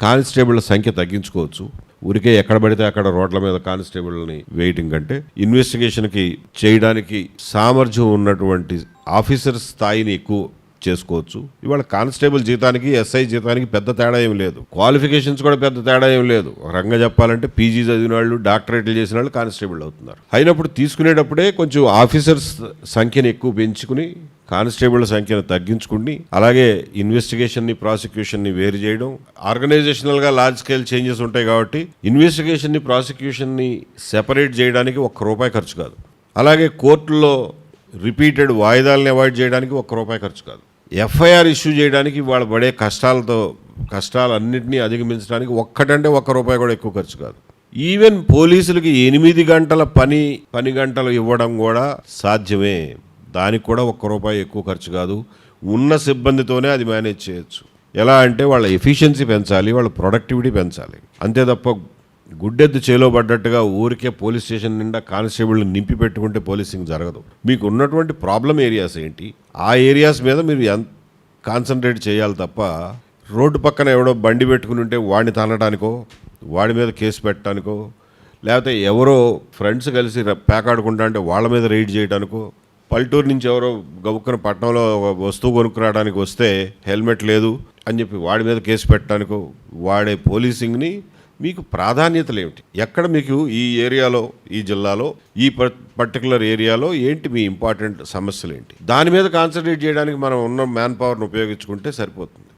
కానిస్టేబుళ్ల సంఖ్య తగ్గించుకోవచ్చు. ఊరికే ఎక్కడ పడితే అక్కడ రోడ్ల మీద కానిస్టేబుల్ని వేయటం కంటే ఇన్వెస్టిగేషన్కి చేయడానికి సామర్థ్యం ఉన్నటువంటి ఆఫీసర్ స్థాయిని ఎక్కువ చేసుకోవచ్చు. ఇవాళ కానిస్టేబుల్ జీతానికి ఎస్ఐ జీతానికి పెద్ద తేడా ఏం లేదు. క్వాలిఫికేషన్స్ కూడా పెద్ద తేడా ఏం లేదు. ఒక రంగా చెప్పాలంటే పీజీ చదివిన వాళ్ళు, డాక్టరేట్లు చేసిన వాళ్ళు కానిస్టేబుల్ అవుతున్నారు. అయినప్పుడు తీసుకునేటప్పుడే కొంచెం ఆఫీసర్స్ సంఖ్యను ఎక్కువ పెంచుకుని కానిస్టేబుల్ సంఖ్యను తగ్గించుకుని, అలాగే ఇన్వెస్టిగేషన్ని ప్రాసిక్యూషన్ని వేరు చేయడం. ఆర్గనైజేషనల్గా లార్జ్ స్కేల్ చేంజెస్ ఉంటాయి కాబట్టి ఇన్వెస్టిగేషన్ని ప్రాసిక్యూషన్ని సెపరేట్ చేయడానికి ₹1 ఖర్చు కాదు. అలాగే కోర్టులో రిపీటెడ్ వాయిదాలను అవాయిడ్ చేయడానికి ₹1 ఖర్చు కాదు. ఎఫ్ఐఆర్ ఇష్యూ చేయడానికి వాళ్ళు పడే కష్టాలన్నింటినీ అధిగమించడానికి ₹1 కూడా ఎక్కువ ఖర్చు కాదు. ఈవెన్ పోలీసులకి 8 గంటల పని గంటలు ఇవ్వడం కూడా సాధ్యమే. దానికి కూడా ₹1 ఎక్కువ ఖర్చు కాదు. ఉన్న సిబ్బందితోనే అది మేనేజ్ చేయొచ్చు. ఎలా అంటే వాళ్ళ ఎఫిషియన్సీ పెంచాలి, వాళ్ళ ప్రొడక్టివిటీ పెంచాలి. అంతే తప్ప గుడ్డెద్దు చేలో పడ్డట్టుగా ఊరికే పోలీస్ స్టేషన్ నిండా కానిస్టేబుల్ని నింపి పెట్టుకుంటే పోలీసింగ్ జరగదు. మీకు ఉన్నటువంటి ప్రాబ్లం ఏరియాస్ ఏంటి, ఆ ఏరియాస్ మీద మీరు కాన్సన్ట్రేట్ చేయాలి తప్ప రోడ్డు పక్కన ఎవడో బండి పెట్టుకుని ఉంటే వాడిని తనడానికో, వాడి మీద కేసు పెట్టడానికో, లేకపోతే ఎవరో ఫ్రెండ్స్ కలిసి పేకాడుకుంటా అంటే వాళ్ళ మీద రైడ్ చేయడానికో, పల్లెటూరు నుంచి ఎవరో గబుక్కున పట్టణంలో వస్తువు కొనుక్కురావడానికి వస్తే హెల్మెట్ లేదు అని చెప్పి వాడి మీద కేసు పెట్టడానికో వాడే పోలీసింగ్ని మీకు ప్రాధాన్యతలు ఏమిటి, ఎక్కడ మీకు ఈ ఏరియాలో, ఈ జిల్లాలో, ఈ పర్టికులర్ ఏరియాలో ఏంటి మీ ఇంపార్టెంట్ సమస్యలు ఏంటి, దాని మీద కాన్సన్ట్రేట్ చేయడానికి మనం ఉన్న మ్యాన్ పవర్ను ఉపయోగించుకుంటే సరిపోతుంది.